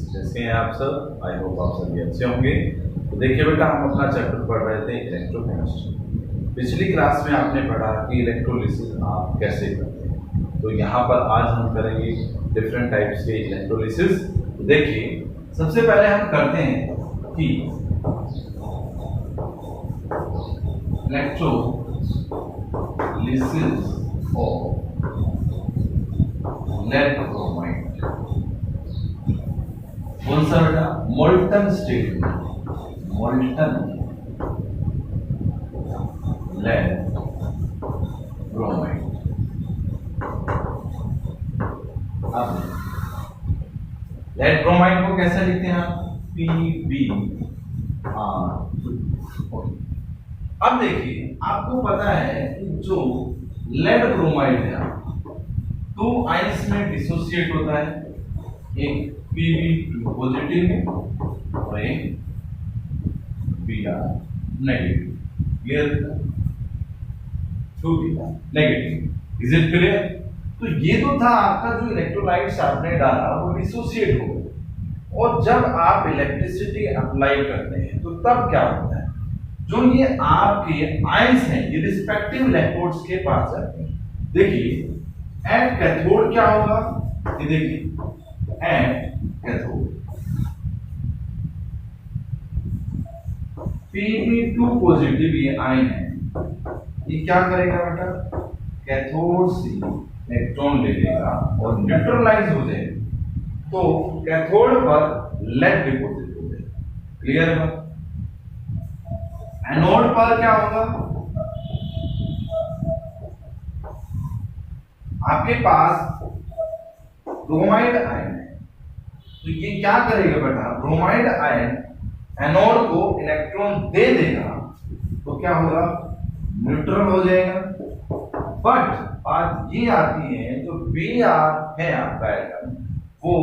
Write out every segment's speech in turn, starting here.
कैसे हैं आप सब? आई होप आप सभी अच्छे होंगे। तो देखिए बेटा, हम अपना चैप्टर पढ़ रहे थे इलेक्ट्रोकेमिस्ट्री। पिछली क्लास में आपने पढ़ा कि इलेक्ट्रोलिसिस आप कैसे करते हैं। तो यहाँ पर आज हम करेंगे डिफरेंट टाइप्स के इलेक्ट्रोलिसिस। तो देखिए, सबसे पहले हम करते हैं कि इलेक्ट्रोलिसिस ऑफ लेड ब्रोमाइड। कौन सा बेटा? मोल्टन स्टेट में, मोल्टन लेड ब्रोमाइड। अब लेड ब्रोमाइड को कैसे लिखते हैं आप? PbR2। अब देखिए, आपको पता है कि जो लेड ब्रोमाइड है दो आयंस में डिसोसिएट होता है, एक Pb2 पॉजिटिव में और एक Br negative. Clear? 2 Br negative. Is it clear? तो ये तो था आपका जो इलेक्ट्रोलाइट्स आपने डाला वो डिसोसिएट हो गए, और जब आप इलेक्ट्रिसिटी अप्लाई करते हैं तो तब क्या होता है? जो ये आपके आयंस हैं ये रिस्पेक्टिव इलेक्ट्रोड्स के पास जाते हैं। देखिए, एट कैथोड क्या होगा? ये देखिए, एट कैथोड Pb2 पॉजिटिव ये आयन है, ये क्या करेगा बेटा? कैथोड से इलेक्ट्रॉन ले लेगा और न्यूट्रलाइज हो जाएगा। तो कैथोड पर लेड डिपॉजिट हो जाएगा। क्लियर है? एनोड पर क्या होगा? आपके पास ब्रोमाइड आयन है, तो ये क्या करेगा बेटा? ब्रोमाइड आयन एनोड को इलेक्ट्रॉन दे देगा, तो क्या होगा? न्यूट्रल हो जाएगा। बट बात ये आती है, जो Br है आपका एटम, वो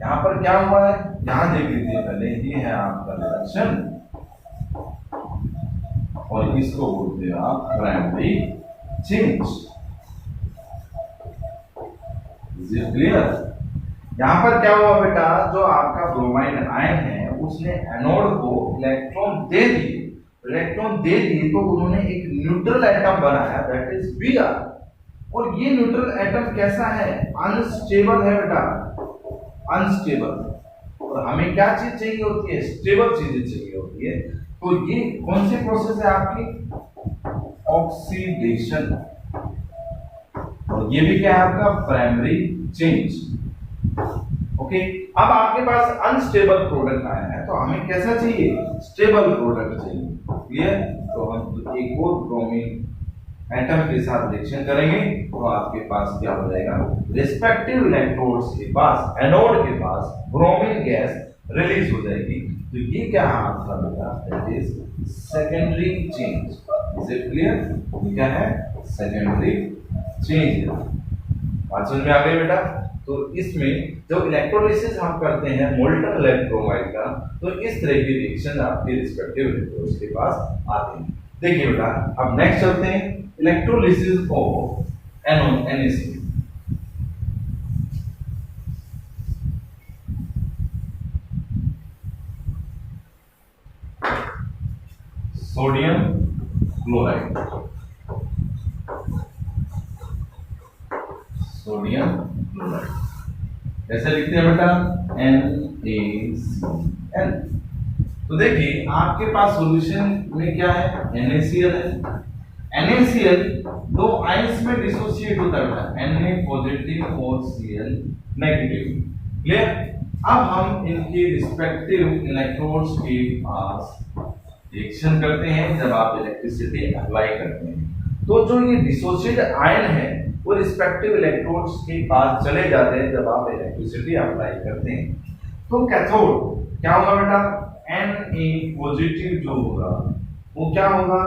यहां पर क्या हुआ है? यहां देख लीजिए पहले, ये है आपका रिएक्शन और इसको बोलते हैं आप primary change. Is it clear? यहां पर क्या हुआ बेटा? जो आपका ब्रोमाइड आयन है उसने एनोड को इलेक्ट्रॉन दे दिए, तो उन्होंने एक न्यूट्रल एटम बनाया, दैट इज Br। और ये न्यूट्रल एटम कैसा है? अनस्टेबल है बेटा, अनस्टेबल। और हमें क्या चीज चाहिए होती है? स्टेबल चीजें चाहिए होती है। तो ये कौन सी प्रोसेस है आपकी? ऑक्सीडेशन। और ये भी क्या है आपका? Primary change. ओके, अब आपके पास अनस्टेबल प्रोडक्ट आया है, तो हमें कैसा चाहिए? स्टेबल प्रोडक्ट चाहिए। क्लियर? तो हम एक और ब्रोमीन एटम के साथ रिएक्शन करेंगे, तो आपके पास क्या हो जाएगा? रिस्पेक्टिव इलेक्ट्रोड्स के पास, एनोड के पास ब्रोमीन गैस रिलीज हो जाएगी। तो ये क्या है आपका बेटा? That is secondary change. Is it clear? ये क्या है? Secondary change. बात समझ में आ गई बेटा? तो इसमें जब इलेक्ट्रोलिसिस हम करते हैं मोल्टन लेड ब्रोमाइड का, तो इस तरह की रिएक्शन आपके रिस्पेक्टिव इलेक्ट्रोड्स के पास आते हैं। देखिए बेटा, अब नेक्स्ट चलते हैं electrolysis of NaCl। Sodium chloride, sodium chloride कैसे लिखते हैं बेटा? NaCl। तो देखिए, आपके पास सॉल्यूशन में क्या है? NaCl है। NaCl दो आयंस में डिसोसिएट होता है, Na पॉजिटिव और Cl नेगेटिव। क्लियर? अब हम इनके रिस्पेक्टिव इलेक्ट्रोड्स के पास रिएक्शन करते हैं जब आप इलेक्ट्रिसिटी अप्लाई करते हैं। तो जो ये डिसोसिएट आयन है वो रिस्पेक्टिव इलेक्ट्रोड्स के पास चले जाते हैं जब आप इलेक्ट्रिसिटी अप्लाई करते हैं। तो कैथोड क्या होगा बेटा? Na पॉजिटिव जो होगा वो क्या होगा?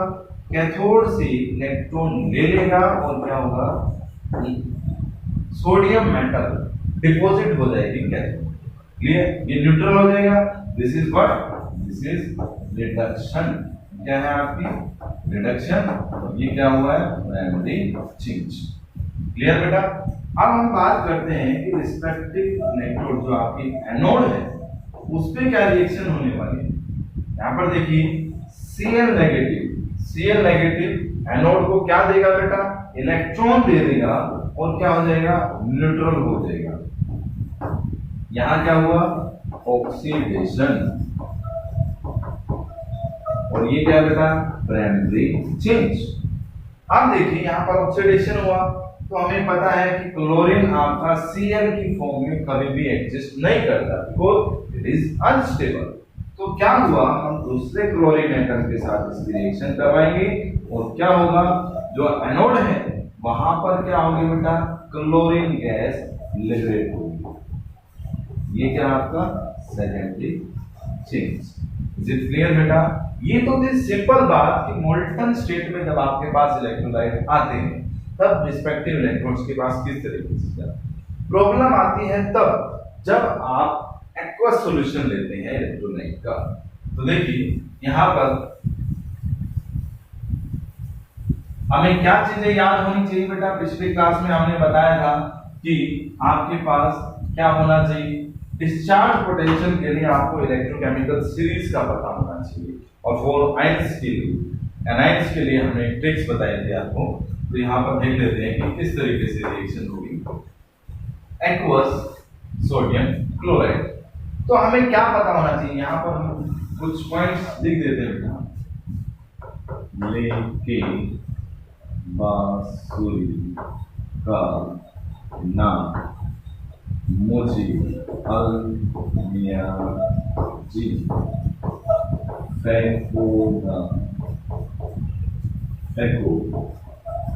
कैथोड से इलेक्ट्रॉन ले लेगा और क्या होगा? सोडियम मेटल डिपॉजिट हो जाएगी कैथोड। क्लियर? ये न्यूट्रल हो जाएगा। This is what? This is reduction. क्या है आपकी? रिडक्शन। और ये क्या हुआ है? Primary change. क्लियर बेटा? अब हम बात करते हैं कि रिस्पेक्टिव इलेक्ट्रोड जो आपकी एनोड है उस पे क्या रिएक्शन होने वाली है। यहाँ पर देखिए Cl नेगेटिव एनोड को क्या देगा बेटा, इलेक्ट्रॉन दे देगा और क्या हो जाएगा, न्यूट्रल हो जाएगा। यहां क्या हुआ, ऑक्सीडेशन, और ये क्या बेटा, प्राइमरी चेंज। अब देखिए यहां पर ऑक्सीडेशन हुआ तो हमें पता है कि क्लोरीन आपका Cl की फॉर्म में कभी भी एग्जिस्ट नहीं करता, बिकॉज इट इज अनस्टेबल। तो क्या हुआ, हम दूसरे क्लोरीन एटम के साथ इसकी रिएक्शन करवाएंगे और क्या होगा, जो एनोड है वहां पर क्या होगी बेटा, क्लोरीन गैस लिबरेट होगी। ये क्या आपका secondary change. Is it clear बेटा। ये तो थी सिंपल बात कि मोल्टन स्टेट में जब आपके पास इलेक्ट्रोलाइट आते हैं तब रिस्पेक्टिव इलेक्ट्रॉन्स के पास किस तरीके से जाते। प्रॉब्लम आती है तब जब आप एक्वस सॉल्यूशन लेते हैं इलेक्ट्रोलाइट का। तो देखिए यहां पर हमें क्या चीजें याद होनी चाहिए बेटा, पिछले क्लास में हमने बताया था कि आपके पास क्या होना चाहिए, डिस्चार्ज पोटेंशियल के लिए आपको इलेक्ट्रोकेमिकल सीरीज का पता होना चाहिए। और फॉर आयंस के लिए, एनायंस के लिए हमने ट्रिक्स बताई थी आपको। तो यहां पर देख लेते हैं कि किस तरीके से रिएक्शन होगी एक्वस सोडियम क्लोराइड। तो हमें क्या पता होना चाहिए, यहां पर हम कुछ पॉइंट्स लिख देते हैं बेटा। लेके बांसुरी का नाम मुझे अलमिया जी फेंको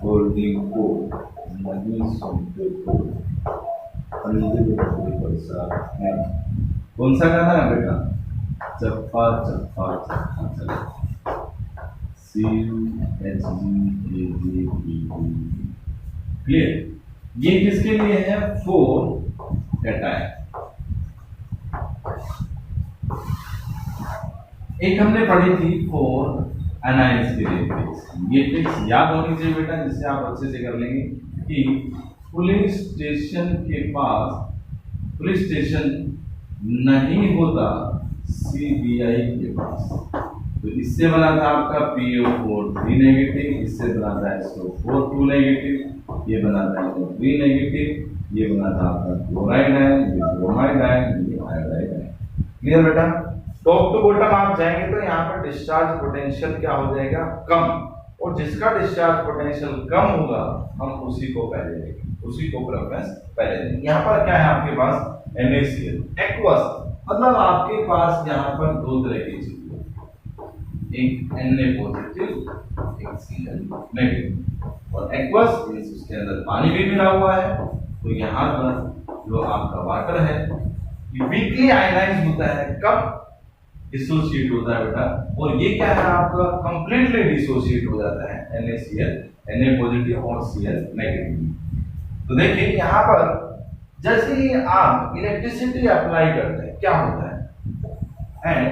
होल्डिंग को नहीं सुनते को है। कौन सा गाना है बेटा, चप्पा चप्पा चप्पा चप्पा, क्लियर। ये किसके लिए है, 4 कैटायन। एक हमने पढ़ी थी 4 एनायंस के लिए ट्रिक्स। ये ट्रिक्स याद होनी चाहिए बेटा, जिससे आप अच्छे से कर लेंगे कि पुलिस स्टेशन के पास, पुलिस स्टेशन नहीं होता सीबीआई के पास। तो इससे बना था आपका PO4 3 नेगेटिव, इससे बना था SO4 2 नेगेटिव, ये बना था SO3 नेगेटिव, ये बना था आपका क्लोराइड है, ये ब्रोमाइड है, ये आयोडाइड है। क्लियर बेटा। टॉप टू बॉटम आप जाएंगे तो यहाँ पर डिस्चार्ज पोटेंशियल क्या हो जाएगा, कम, और जिसका डिस्चार्ज पोटेंशियल कम होगा हम उसी को पहले देंगे, उसी को प्रेफरेंस पहले देंगे। यहाँ पर क्या है आपके पास, NaCl एक्वस, मतलब आपके पास यहाँ पर 2 तरह की चीजें, एक Na पॉजिटिव, एक Cl नेगेटिव, और एक्वस मींस उसके अंदर पानी भी मिला हुआ है। तो यहाँ पर जो आपका वाटर है ये वीकली आयनाइज होता है, कब डिसोसिएट होता है बेटा, और ये क्या है आपका कंप्लीटली डिसोसिएट हो जाता है NaCl, Na पॉजिटिव और Cl नेगेटिव। तो देखिए यहाँ पर जैसे ही आप इलेक्ट्रिसिटी अप्लाई करते हैं क्या होता है, एंड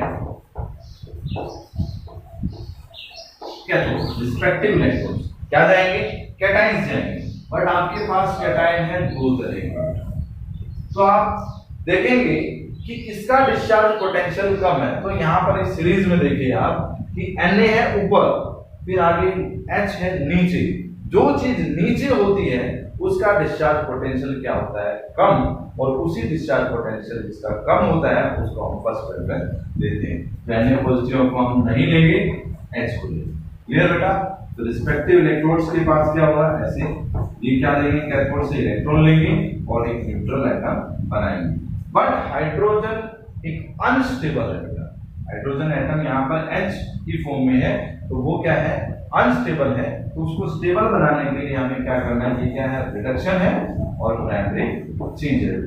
कैथोड रिस्पेक्टिव इलेक्ट्रॉन्स क्या जाएंगे, कैटायंस जाएंगे। बट आपके पास कैटायन है 2 तरह के। तो आप देखेंगे कि इसका डिस्चार्ज पोटेंशियल कम है, तो यहाँ पर इस सीरीज में देखिए आप कि Na है ऊपर, फिर आगे H है नीचे। जो चीज नीचे होती है उसका डिस्चार्ज पोटेंशियल क्या होता है, कम, और उसी डिस्चार्ज पोटेंशियल जिसका कम होता है उसको हम फर्स्ट प्रेफरेंस देते हैं। Na पॉजिटिव को हम नहीं लेंगे, H को लेंगे। क्लियर बेटा। तो रिस्पेक्टिव इलेक्ट्रोड्स के पास क्या होगा, ऐसे ये क्या लेंगे, कैथोड से इलेक्ट्रॉन लेंगे और एक न्यूट्रल एटम बनाएंगे। बट हाइड्रोजन एक अनस्टेबल है बेटा, हाइड्रोजन एटम यहाँ पर H की फॉर्म में है, तो वो क्या है, अनस्टेबल है। तो उसको स्टेबल बनाने के लिए हमें क्या करना है, ये क्या है, रिडक्शन है और प्राइमरी चेंज है।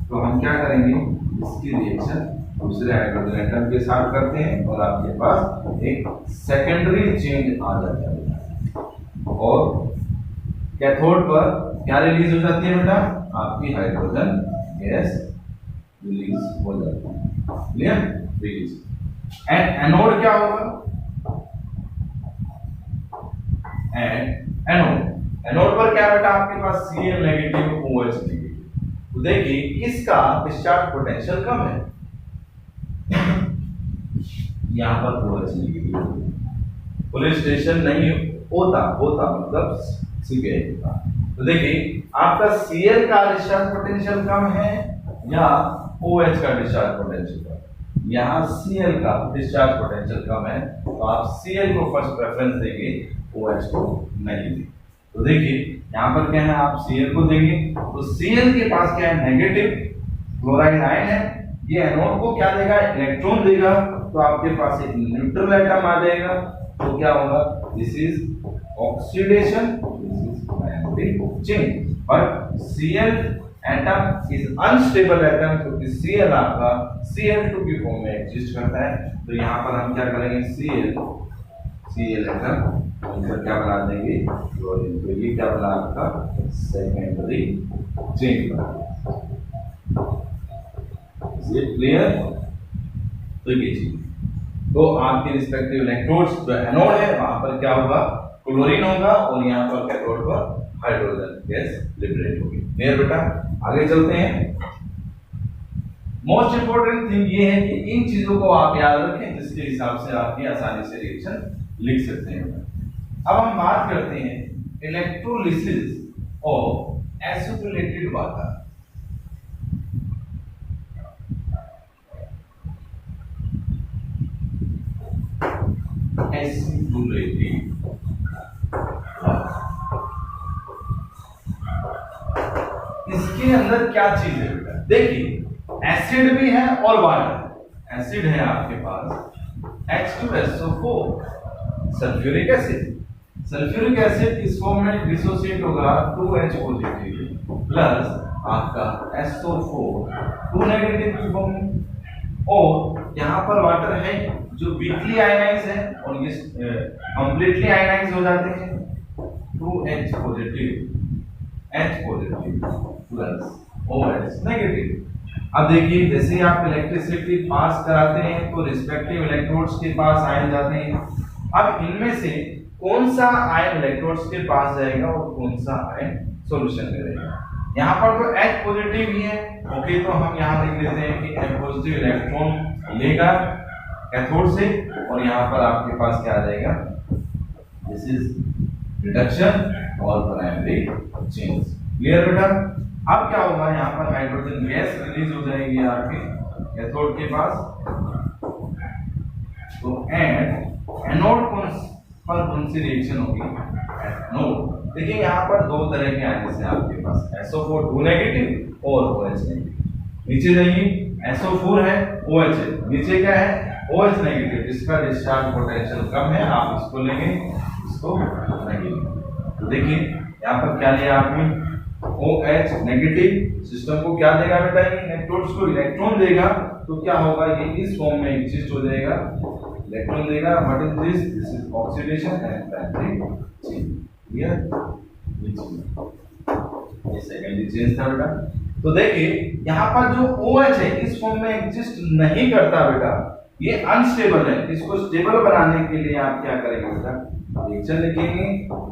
तो हम क्या करेंगे, इसकी रिएक्शन दूसरे हाइड्रोजन एटम के साथ करते हैं और आपके पास एक सेकेंडरी चेंज आ जाता है, और कैथोड पर क्या रिलीज हो जाती है बेटा, आपकी हाइड्रोजन गैस रिलीज हो जाती है। Clear, release. एंड एनोड क्या होगा, एंड एनोड पर क्या बेटा, आपके पास Cl नेगेटिव, OH नेगेटिव। तो देखिए इसका डिस्चार्ज पोटेंशियल कम है, यहाँ पर OH नेगेटिव। पुलिस स्टेशन नहीं होता मतलब CPI होता। तो देखिए आपका Cl का डिस्चार्ज पोटेंशियल कम है या OH का डिस्चार्ज पोटेंशियल कम। यहाँ Cl का डिस्चार्ज पोटेंशियल कम है तो आप Cl को फर्स्ट प्रेफरेंस देंगे, OH को नहीं देंगे। तो देखिए यहाँ पर क्या है, आप Cl को देंगे तो Cl के पास क्या है, नेगेटिव क्लोराइड आयन है। ये एनोड को क्या देगा, इलेक्ट्रॉन देगा। तो आपके पास एक न्यूट्रल एटम आ जाएगा। तो क्या होगा, this is oxidation, this is primary change. But Cl atom is unstable atom क्योंकि Cl आपका Cl2 की फॉर्म में एग्जिस्ट करता है। तो यहाँ पर हम क्या करेंगे, Cl एटम मिलकर क्या बना देंगे, क्लोरीन। तो ये क्या बना आपका सेकेंडरी चेन बना। ये क्लियर। तो ये चीज तो आपके रिस्पेक्टिव इलेक्ट्रोड्स जो एनोड है वहां पर क्या होगा, क्लोरीन होगा और यहाँ पर कैथोड पर हाइड्रोजन गैस लिबरेट होगी। क्लियर बेटा, आगे चलते हैं। मोस्ट इंपोर्टेंट थिंग ये है कि इन चीजों को आप याद रखें जिसके हिसाब से आप ये आसानी से रिएक्शन लिख सकते हैं। अब हम बात करते हैं electrolysis of acetylated water. Acetylated इसके अंदर क्या चीज है बेटा, देखिए एसिड भी है और वाटर। एसिड है आपके पास H2SO4 sulphuric acid. Sulphuric acid इस फॉर्म में डिसोसिएट होगा 2H पॉजिटिव प्लस आपका SO4 2 नेगेटिव की फॉर्म में। और यहाँ पर वाटर है जो वीकली आयनाइज है और ये कंप्लीटली आयनाइज हो जाते हैं 2H positive H positive plus OH negative. अब देखिए जैसे ही आप इलेक्ट्रिसिटी पास कराते हैं तो रिस्पेक्टिव इलेक्ट्रोड्स के पास आयन जाते हैं। अब इनमें से कौन सा आयन इलेक्ट्रोड्स के पास जाएगा और कौन सा आयन सॉल्यूशन में रहेगा। यहाँ पर तो H पॉजिटिव ही है, ओके, तो हम यहाँ लिख देते हैं कि H पॉजिटिव इलेक्ट्रॉन लेगा कैथोड से और यहाँ पर आपके पास क्या आ जाएगा, दिस इज रिडक्शन और प्राइमरी चेंज। क्लियर बेटा। अब क्या होगा, यहाँ पर हाइड्रोजन गैस रिलीज हो जाएगी आपके कैथोड के पास। तो एनोड पर कौन सी रिएक्शन होगी, एनोड। देखिए यहाँ पर दो तरह के आयन हैं आपके पास, SO4 2 नेगेटिव और OH नेगेटिव। नीचे जाइए SO4 है, OH है, नीचे क्या है OH नेगेटिव। इसका डिस्चार्ज पोटेंशियल कम है, आप इसको लेंगे, इसको नहीं। तो देखिए यहाँ पर क्या लिया आपने, OH नेगेटिव। सिस्टम को क्या देगा बेटा, इलेक्ट्रोड्स को इलेक्ट्रॉन देगा। तो क्या होगा, ये इस फॉर्म में एग्जिस्ट हो जाएगा, इलेक्ट्रॉन देगा। What is this, this is oxidation and primary change. Clear, ये सेकेंडरी चेंज था बेटा। तो देखिए यहाँ पर जो OH है इस फॉर्म में एग्जिस्ट नहीं करता बेटा, ये अनस्टेबल है। इसको स्टेबल बनाने के लिए आप क्या करेंगे बेटा, रिएक्शन लिखेंगे,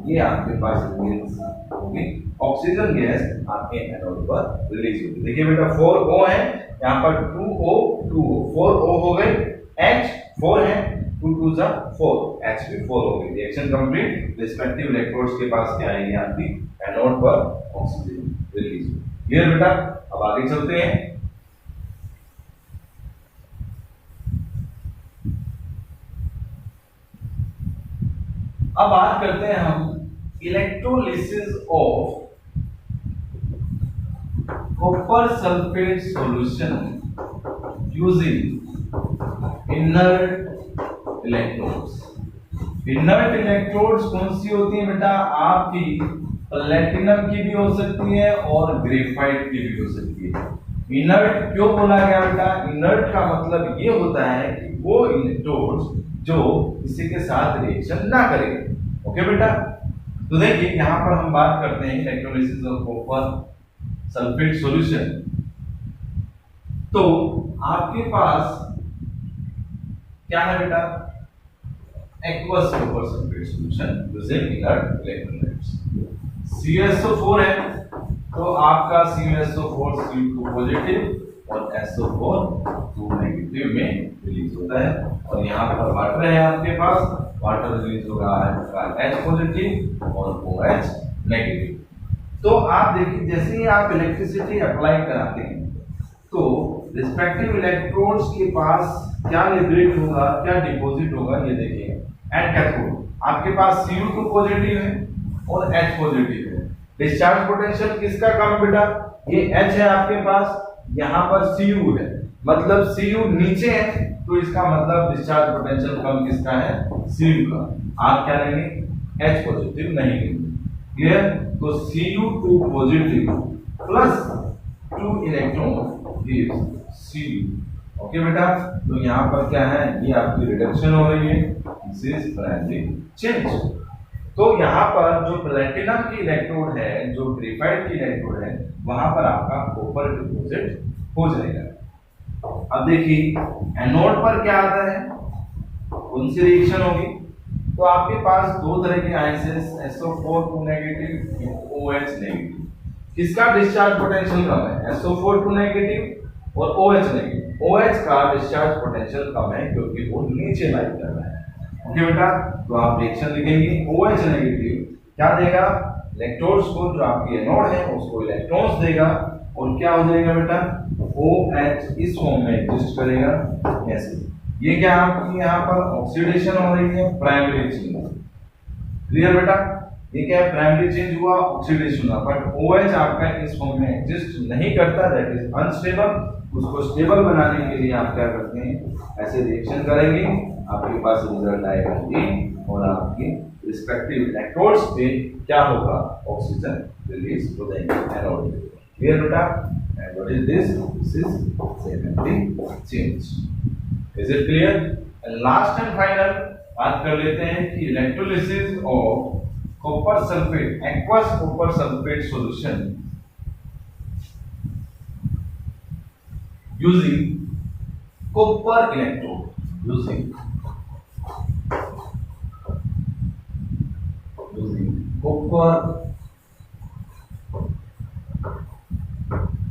ये आपके पास होगी ऑक्सीजन गैस आपके एनोड पर रिलीज होगी। देखिए बेटा 4O है, यहाँ पर 2O 2O 4O हो गए, H 4 है, 2 2 जा 4, H भी 4 हो गई। Reaction complete. रिस्पेक्टिव इलेक्ट्रोड्स के पास क्या आएगी आपकी एनोड पर ऑक्सीजन रिलीज होगी। क्लियर बेटा। अब आगे चलते हैं। अब बात करते हैं हम electrolysis of copper sulphate solution using inert electrodes. Inert electrodes कौन सी होती है बेटा, आपकी प्लेटिनम की भी हो सकती है और ग्रेफाइट की भी हो सकती है। इनर्ट क्यों बोला गया बेटा, इनर्ट का मतलब ये होता है कि वो इलेक्ट्रोड्स जो किसी के साथ रिएक्शन ना करेंगे। ओके बेटा। तो देखिए यहां पर हम बात करते हैं electrolysis of copper sulphate solution. तो आपके पास क्या है बेटा, aqueous copper sulphate solution using inert electrolytes. CuSO4 है तो आपका CuSO4 CO2 पॉजिटिव और SO4 2 नेगेटिव में रिलीज होता है। और यहाँ पर वाटर है आपके पास, वाटर रिलीज हो रहा है आपका H पॉजिटिव और OH नेगेटिव। तो आप देखिए जैसे ही आप इलेक्ट्रिसिटी अप्लाई कराते हैं तो रिस्पेक्टिव इलेक्ट्रोड्स के पास क्या लिबरेट होगा, क्या डिपॉजिट होगा, ये देखिए। एट कैथोड आपके पास Cu2 पॉजिटिव है और H पॉजिटिव है। डिस्चार्ज पोटेंशियल किसका कम है बेटा, ये H है आपके पास, यहाँ पर Cu है, मतलब Cu नीचे है तो इसका मतलब डिस्चार्ज पोटेंशियल कम किसका है, Cu का। आप क्या लेंगे, H पॉजिटिव नहीं लेंगे। क्लियर? तो Cu2 positive plus 2 electron gives Cu। Okay बेटा, तो यहाँ पर क्या है, ये आपकी रिडक्शन हो रही है, दिस इज प्राइमरी चेंज। तो यहाँ पर जो प्लेटिनम की इलेक्ट्रोड है, जो ग्रेफाइट की इलेक्ट्रोड है, वहां पर आपका कॉपर डिपॉजिट हो जाएगा। अब देखिए एनोड पर क्या आता है, कौन सी रिएक्शन होगी, तो आपके पास दो तरह के ions SO4 negative, OH negative. किसका डिस्चार्ज पोटेंशियल कम है, SO4 नेगेटिव और OH नेगेटिव। OH का डिस्चार्ज पोटेंशियल कम है क्योंकि वो नीचे लाई कर रहा है। ओके बेटा, तो आप रिएक्शन लिखेंगे, OH नेगेटिव क्या देगा, इलेक्ट्रॉन्स को, जो आपकी एनोड है उसको इलेक्ट्रॉन्स देगा और क्या हो जाएगा बेटा, OH इस फॉर्म में एग्जिस्ट करेगा ऐसे। ये क्या आपकी यहाँ पर ऑक्सीडेशन हो रही है, प्राइमरी चेंज। क्लियर बेटा, ये क्या है, प्राइमरी चेंज हुआ, ऑक्सीडेशन हुआ, बट OH आपका इस फॉर्म में एग्जिस्ट नहीं करता, दैट इज अनस्टेबल। उसको स्टेबल बनाने के लिए आप क्या करते हैं, ऐसे रिएक्शन करेंगे, आपके पास रिजल्ट आएगा ये, और आपके रिस्पेक्टिव इलेक्ट्रोड्स पे क्या होगा, ऑक्सीजन रिलीज हो जाएगी एनोड। क्लियर बेटा, and what is this, this is secondary change. Is it clear? And last and final बात कर लेते हैं कि electrolysis of copper sulphate, aqueous copper sulphate solution using copper electrode, using copper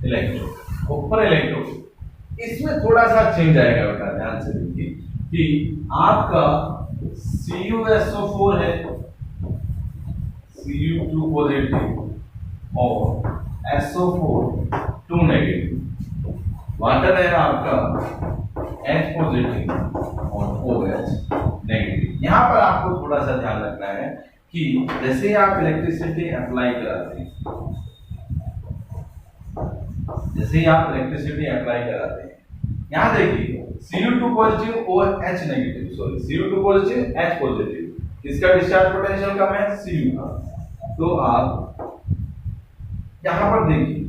electrode, copper electrode। इसमें थोड़ा सा change आएगा बेटा, ध्यान से देखिए कि आपका CuSO4 है, Cu2 पॉजिटिव और SO4 2 नेगेटिव, वाटर है आपका H पॉजिटिव और OH नेगेटिव। यहाँ पर आपको थोड़ा सा ध्यान रखना है कि जैसे आप इलेक्ट्रिसिटी अप्लाई कराते हैं, जैसे ही आप इलेक्ट्रिसिटी अप्लाई कराते हैं, यहाँ देखिए Cu2 पॉजिटिव और H negative, sorry Cu2 positive H positive, किसका डिस्चार्ज पोटेंशियल कम है, Cu का। तो आप यहाँ पर देखिए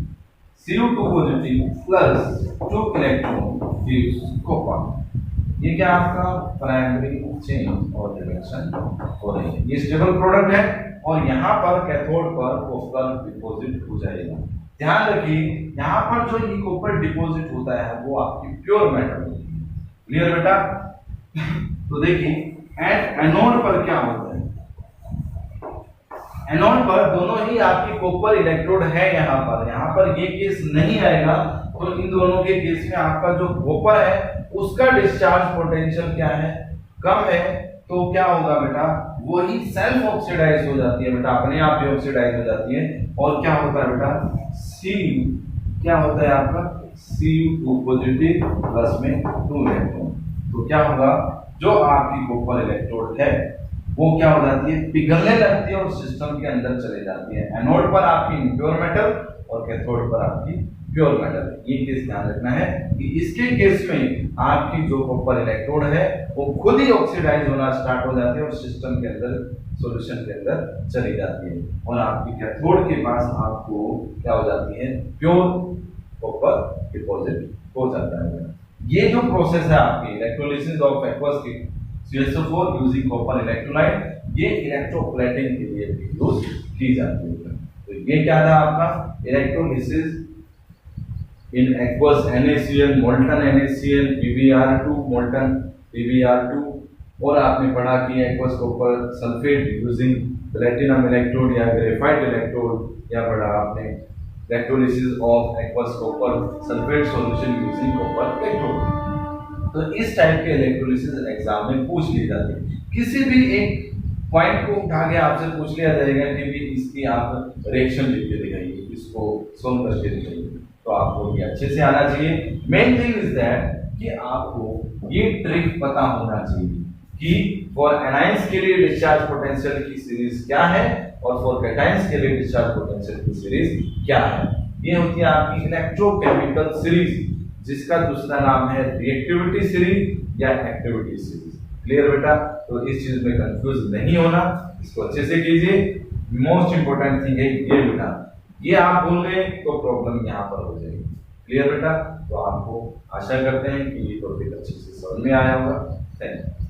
Cu2 positive plus 2 electron gives copper. ये क्या आपका प्राइमरी चेंज और रिडक्शन हो रही है, ये स्टेबल प्रोडक्ट है और यहाँ पर कैथोड पर कॉपर डिपॉजिट हो जाएगा। ध्यान रखिए यहाँ पर जो ये कॉपर डिपॉजिट होता है वो आपकी प्योर मेटल होती है। क्लियर बेटा? तो देखिए एट एनोड पर क्या होता है, एनोड पर दोनों ही आपकी कॉपर इलेक्ट्रोड है, यहाँ पर ये केस नहीं आएगा। तो इन दोनों के केस में आपका जो कॉपर है उसका डिस्चार्ज पोटेंशियल क्या है, कम है। तो क्या होगा बेटा, वही सेल्फ ऑक्सीडाइज हो जाती है बेटा, अपने आप ही ऑक्सीडाइज हो जाती है। और क्या होता है बेटा, Cu क्या होता है आपका, Cu2 पॉजिटिव प्लस में 2 इलेक्ट्रॉन। तो क्या होगा, जो आपकी कॉपर इलेक्ट्रोड है वो क्या हो जाती है, पिघलने लगती है और सिस्टम के अंदर चले जाती है। एनोड पर आपकी इम्प्योर मेटल और कैथोड पर आपकी प्योर मेटल। ये केस ध्यान रखना है कि इसके केस में आपकी जो कॉपर इलेक्ट्रोड है वो खुद ही ऑक्सीडाइज होना स्टार्ट हो जाती है और सिस्टम के अंदर, सॉल्यूशन के अंदर चली जाती है और आपकी कैथोड के पास आपको क्या हो जाती है, प्योर कॉपर डिपॉजिट हो जाता है। ये जो प्रोसेस है आपकी इलेक्ट्रोलिसिस ऑफ एक्वस की CuSO4 यूजिंग कॉपर इलेक्ट्रोलाइट, ये इलेक्ट्रोप्लेटिंग के लिए भी यूज की जाती है। तो ये क्या था आपका electrolysis in aqueous NaCl, molten NaCl, PbR2, molten PbR2। और आपने पढ़ा कि aqueous copper sulphate using platinum electrode या ग्रेफाइट इलेक्ट्रोड, या पढ़ा आपने electrolysis of aqueous copper sulphate solution using copper electrode. तो इस टाइप के इलेक्ट्रोलिसिस एग्जाम में पूछ ली जाती है। किसी भी एक पॉइंट को उठा के आपसे पूछ लिया जाएगा कि भी इसकी आप रिएक्शन लिख के दिखाइए, इसको सोल्व करके दिखाइए, तो आपको ये अच्छे से आना चाहिए। मेन थिंग इज दैट कि आपको ये ट्रिक पता होना चाहिए कि फॉर एनाइंस के लिए डिस्चार्ज पोटेंशियल की सीरीज क्या है और फॉर कैटाइंस के लिए डिस्चार्ज पोटेंशियल की सीरीज क्या है। ये होती है आपकी इलेक्ट्रोकेमिकल सीरीज, जिसका दूसरा नाम है रिएक्टिविटी सीरीज या एक्टिविटी सीरीज। क्लियर बेटा? तो इस चीज में कंफ्यूज नहीं होना, इसको अच्छे से कीजिए। मोस्ट इंपोर्टेंट थिंग है ये बेटा, ये आप भूल गए तो प्रॉब्लम यहाँ पर हो जाएगी। क्लियर बेटा? तो आपको आशा करते हैं कि ये टॉपिक अच्छे से समझ में आया होगा। Thank you.